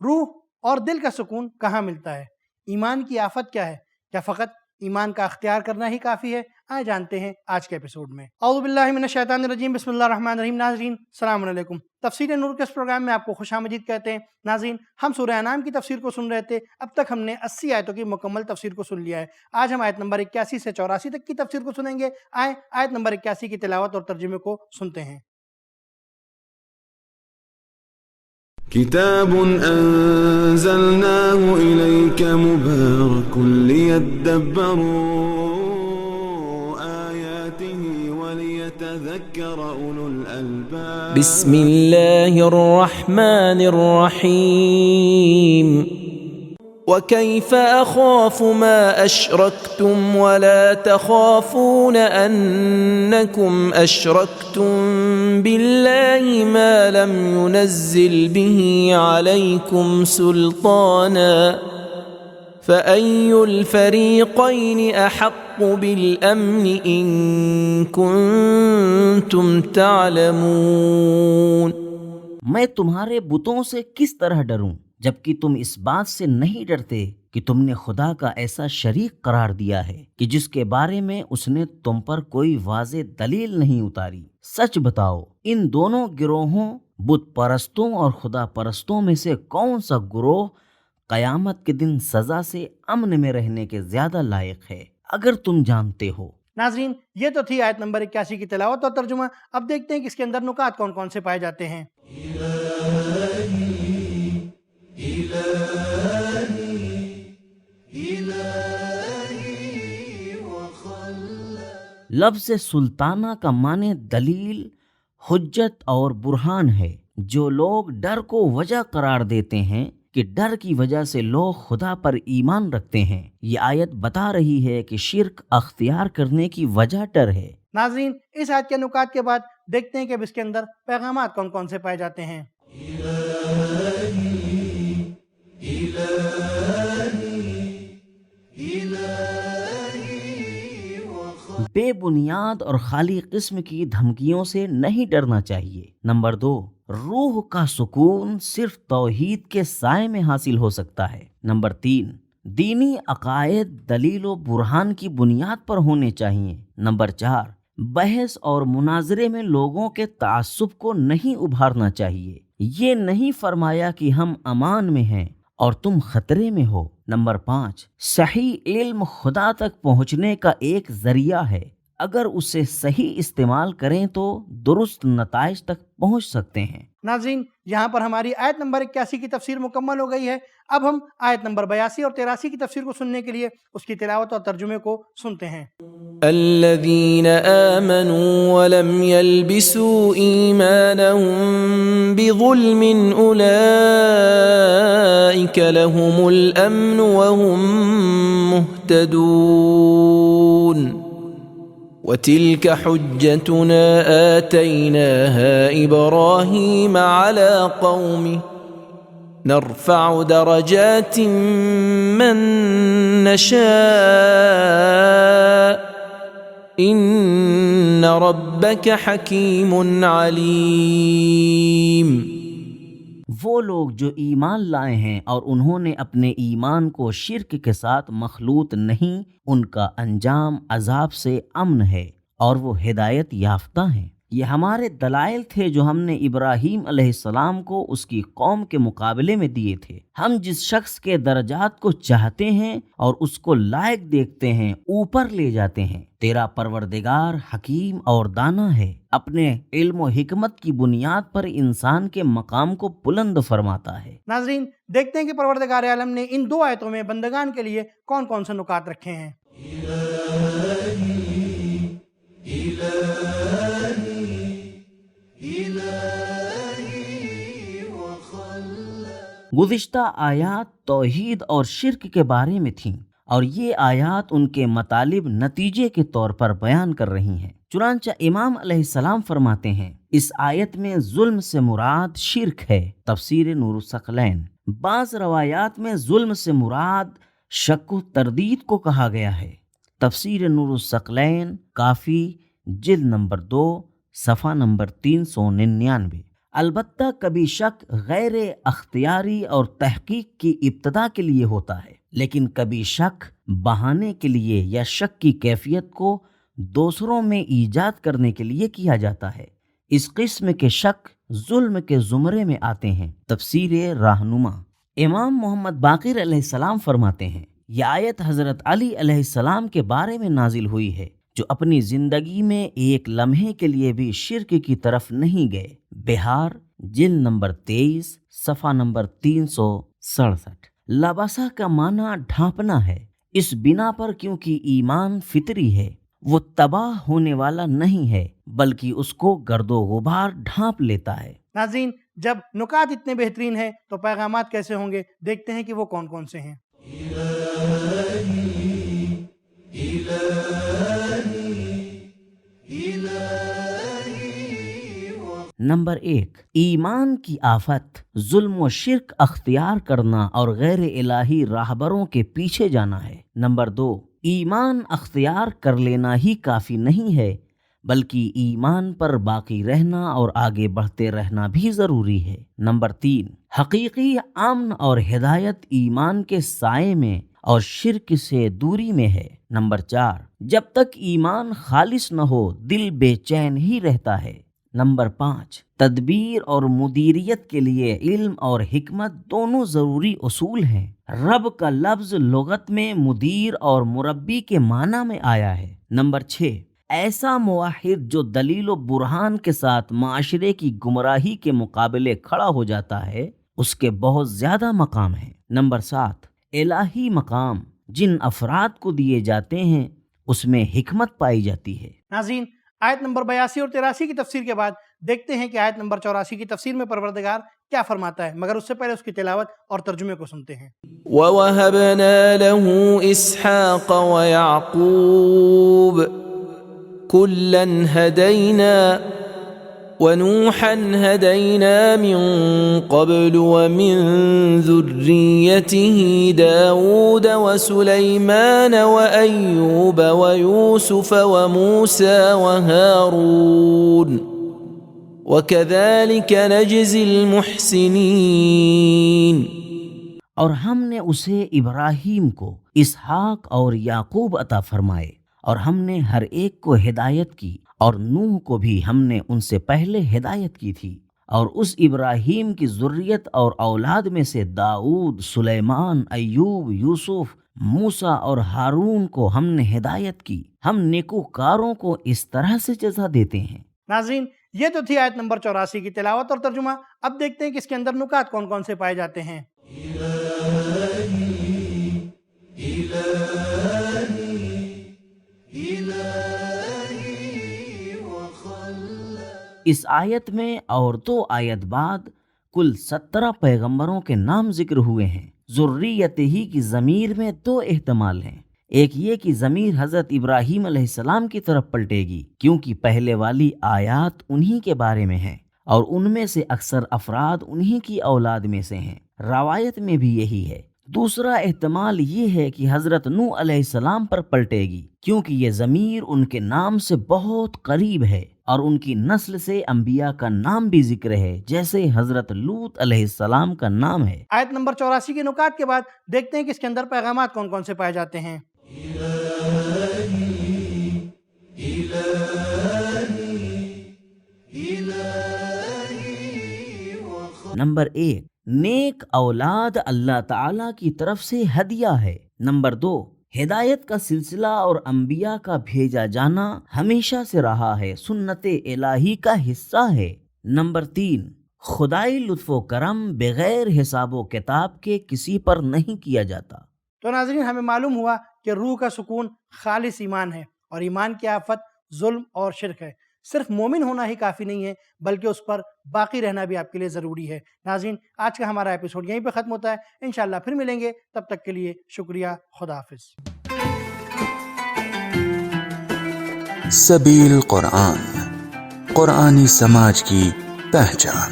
روح اور دل کا سکون کہاں ملتا ہے؟ ایمان کی آفت کیا ہے؟ کیا فقط ایمان کا اختیار کرنا ہی کافی ہے؟ آئے جانتے ہیں آج کے ایپیسوڈ میں۔ اعوذ باللہ من الشیطان الرجیم، بسم اللہ الرحمن الرحیم۔ ناظرین السلام علیکم، تفسیر نور کے اس پروگرام میں آپ کو خوش آمدید کہتے ہیں۔ ناظرین ہم سورہ انعام کی تفسیر کو سن رہے تھے، اب تک ہم نے 80 آیتوں کی مکمل تفسیر کو سن لیا ہے۔ آج ہم آیت نمبر 81 سے 84 تک کی تفسیر کو سنیں گے۔ آئیں آیت نمبر 81 کی تلاوت اور ترجمے کو سنتے ہیں۔ كتاب أنزلناه إليك مبارك ليدبروا آياته وليتذكر أولو الألباب بسم الله الرحمن الرحيم وكيف أخاف ما أشركتم ولا تخافون أنكم أشركتم بالله ما لم ينزل به عليكم سلطانا فأي الفريقين أحق بالأمن إن كنتم تعلمون۔ میں تمہارے بتوں سے کس طرح ڈروں جبکہ تم اس بات سے نہیں ڈرتے کہ تم نے خدا کا ایسا شریک قرار دیا ہے کہ جس کے بارے میں اس نے تم پر کوئی واضح دلیل نہیں اتاری۔ سچ بتاؤ، ان دونوں گروہوں بت پرستوں اور خدا پرستوں میں سے کون سا گروہ قیامت کے دن سزا سے امن میں رہنے کے زیادہ لائق ہے اگر تم جانتے ہو۔ ناظرین یہ تو تھی آیت نمبر 81 کی تلاوت اور ترجمہ۔ اب دیکھتے ہیں کہ اس کے اندر نکات کون کون سے پائے جاتے ہیں۔ لفظ سلطانہ کا معنی دلیل، حجت اور برہان ہے۔ جو لوگ ڈر کو وجہ قرار دیتے ہیں کہ ڈر کی وجہ سے لوگ خدا پر ایمان رکھتے ہیں، یہ آیت بتا رہی ہے کہ شرک اختیار کرنے کی وجہ ڈر ہے۔ ناظرین اس آیت کے نکات کے بعد دیکھتے ہیں کہ اب اس کے اندر پیغامات کون کون سے پائے جاتے ہیں۔ بے بنیاد اور خالی قسم کی دھمکیوں سے نہیں ڈرنا چاہیے۔ نمبر 2، روح کا سکون صرف توحید کے سائے میں حاصل ہو سکتا ہے۔ نمبر 3، دینی عقائد دلیل و برہان کی بنیاد پر ہونے چاہیے۔ نمبر 4، بحث اور مناظرے میں لوگوں کے تعصب کو نہیں ابھارنا چاہیے۔ یہ نہیں فرمایا کہ ہم امان میں ہیں اور تم خطرے میں ہو۔ نمبر 5، صحیح علم خدا تک پہنچنے کا ایک ذریعہ ہے، اگر اسے صحیح استعمال کریں تو درست نتائج تک پہنچ سکتے ہیں۔ ناظرین یہاں پر ہماری آیت نمبر 81 کی تفسیر مکمل ہو گئی ہے۔ اب ہم آیت نمبر 82 اور 83 کی تفسیر کو سننے کے لیے اس کی تلاوت اور ترجمے کو سنتے ہیں۔ الذين آمنوا ولم يلبسوا إيمانهم بظلم أولئك لهم الأمن وهم مهتدون وتلك حجتنا آتيناها إبراهيم على قومه نرفع درجات من نشاء إن ربك حكيم عليم۔ وہ لوگ جو ایمان لائے ہیں اور انہوں نے اپنے ایمان کو شرک کے ساتھ مخلوط نہیں، ان کا انجام عذاب سے امن ہے اور وہ ہدایت یافتہ ہیں۔ یہ ہمارے دلائل تھے جو ہم نے ابراہیم علیہ السلام کو اس کی قوم کے مقابلے میں دیے تھے۔ ہم جس شخص کے درجات کو چاہتے ہیں اور اس کو لائق دیکھتے ہیں اوپر لے جاتے ہیں۔ تیرا پروردگار حکیم اور دانا ہے، اپنے علم و حکمت کی بنیاد پر انسان کے مقام کو بلند فرماتا ہے۔ ناظرین دیکھتے ہیں کہ پروردگار عالم نے ان دو آیتوں میں بندگان کے لیے کون کون سے نکات رکھے ہیں۔ گزشتہ آیات توحید اور شرک کے بارے میں تھیں اور یہ آیات ان کے مطالب نتیجے کے طور پر بیان کر رہی ہیں۔ چنانچہ امام علیہ السلام فرماتے ہیں اس آیت میں ظلم سے مراد شرک ہے۔ تفسیر نور الثقلین۔ بعض روایات میں ظلم سے مراد شک و تردید کو کہا گیا ہے۔ تفسیر نور الثقلین کافی جلد نمبر 2 صفحہ نمبر 399۔ البتہ کبھی شک غیر اختیاری اور تحقیق کی ابتدا کے لیے ہوتا ہے، لیکن کبھی شک بہانے کے لیے یا شک کی کیفیت کو دوسروں میں ایجاد کرنے کے لیے کیا جاتا ہے۔ اس قسم کے شک ظلم کے زمرے میں آتے ہیں۔ تفسیر رہنما امام محمد باقر علیہ السلام فرماتے ہیں، یہ آیت حضرت علی علیہ السلام کے بارے میں نازل ہوئی ہے جو اپنی زندگی میں ایک لمحے کے لیے بھی شرک کی طرف نہیں گئے۔ بہار جلد نمبر 23 صفحہ نمبر 367۔ لباسا کا معنی ڈھانپنا ہے، اس بنا پر کیونکہ ایمان فطری ہے، وہ تباہ ہونے والا نہیں ہے بلکہ اس کو گرد و غبار ڈھانپ لیتا ہے۔ ناظرین، جب نکات اتنے بہترین ہیں تو پیغامات کیسے ہوں گے؟ دیکھتے ہیں کہ وہ کون کون سے ہیں۔ نمبر 1، ایمان کی آفت، ظلم و شرک اختیار کرنا اور غیر الہی راہبروں کے پیچھے جانا ہے۔ نمبر 2، ایمان اختیار کر لینا ہی کافی نہیں ہے بلکہ ایمان پر باقی رہنا اور آگے بڑھتے رہنا بھی ضروری ہے۔ نمبر 3، حقیقی امن اور ہدایت ایمان کے سائے میں اور شرک سے دوری میں ہے۔ نمبر 4، جب تک ایمان خالص نہ ہو دل بے چین ہی رہتا ہے۔ نمبر 5، تدبیر اور مدیریت کے لیے علم اور حکمت دونوں ضروری اصول ہیں۔ رب کا لفظ لغت میں مدیر اور مربی کے معنی میں آیا ہے۔ نمبر 6، ایسا موحد جو دلیل و برہان کے ساتھ معاشرے کی گمراہی کے مقابلے کھڑا ہو جاتا ہے اس کے بہت زیادہ مقام ہیں۔ نمبر 7، الہی مقام جن افراد کو دیے جاتے ہیں اس میں حکمت پائی جاتی ہے۔ ناظرین، آیت نمبر 82 اور 83 کی تفسیر کے بعد دیکھتے ہیں کہ آیت نمبر 84 کی تفسیر میں پروردگار کیا فرماتا ہے، مگر اس سے پہلے اس کی تلاوت اور ترجمے کو سنتے ہیں۔ وَوَهَبْنَا لَهُ إِسْحَاقَ وَيَعْقُوبَ كُلًّا هَدَيْنَا وَنُوحًا هَدَيْنَا مِن قَبْلُ وَمِن ذُرِّيَّتِهِ دَاوُودَ وَسُلَيْمَانَ وَأَيُّوبَ وَيُوسُفَ وَمُوسَى وَهَارُونَ وَكَذَلِكَ نَجْزِي الْمُحْسِنِينَ۔ اور ہم نے اسے ابراہیم کو اسحاق اور یعقوب عطا فرمائے، اور ہم نے ہر ایک کو ہدایت کی، اور نوح کو بھی ہم نے ان سے پہلے ہدایت کی تھی، اور اس ابراہیم کی ذریت اور اولاد میں سے داؤد، سلیمان، ایوب، یوسف، موسیٰ اور ہارون کو ہم نے ہدایت کی۔ ہم نیکوکاروں کو اس طرح سے جزا دیتے ہیں۔ ناظرین، یہ تو تھی آیت نمبر 84 کی تلاوت اور ترجمہ۔ اب دیکھتے ہیں کہ اس کے اندر نکات کون کون سے پائے جاتے ہیں۔ اس آیت میں اور 2 آیت بعد کل 17 پیغمبروں کے نام ذکر ہوئے ہیں۔ ذریت ہی کی ضمیر میں 2 احتمال ہیں۔ ایک یہ کہ ضمیر حضرت ابراہیم علیہ السلام کی طرف پلٹے گی کیونکہ پہلے والی آیات انہی کے بارے میں ہیں اور ان میں سے اکثر افراد انہی کی اولاد میں سے ہیں۔ روایت میں بھی یہی ہے۔ دوسرا احتمال یہ ہے کہ حضرت نوح علیہ السلام پر پلٹے گی کیونکہ یہ ضمیر ان کے نام سے بہت قریب ہے اور ان کی نسل سے انبیاء کا نام بھی ذکر ہے، جیسے حضرت لوط علیہ السلام کا نام ہے۔ آیت نمبر 84 کے نکات کے بعد دیکھتے ہیں کہ اس کے اندر پیغامات کون کون سے پائے جاتے ہیں۔ نمبر 1، نیک اولاد اللہ تعالی کی طرف سے ہدیہ ہے۔ نمبر 2، ہدایت کا سلسلہ اور انبیاء کا بھیجا جانا ہمیشہ سے رہا ہے، سنت الہی کا حصہ ہے۔ نمبر 3، خدائی لطف و کرم بغیر حساب و کتاب کے کسی پر نہیں کیا جاتا۔ تو ناظرین، ہمیں معلوم ہوا کہ روح کا سکون خالص ایمان ہے اور ایمان کی آفت ظلم اور شرک ہے۔ صرف مومن ہونا ہی کافی نہیں ہے بلکہ اس پر باقی رہنا بھی آپ کے لیے ضروری ہے۔ ناظرین، آج کا ہمارا ایپیسوڈ یہیں پہ ختم ہوتا ہے۔ انشاءاللہ پھر ملیں گے، تب تک کے لیے شکریہ، خدا حافظ۔ سبیل قرآن، قرآنی سماج کی پہچان۔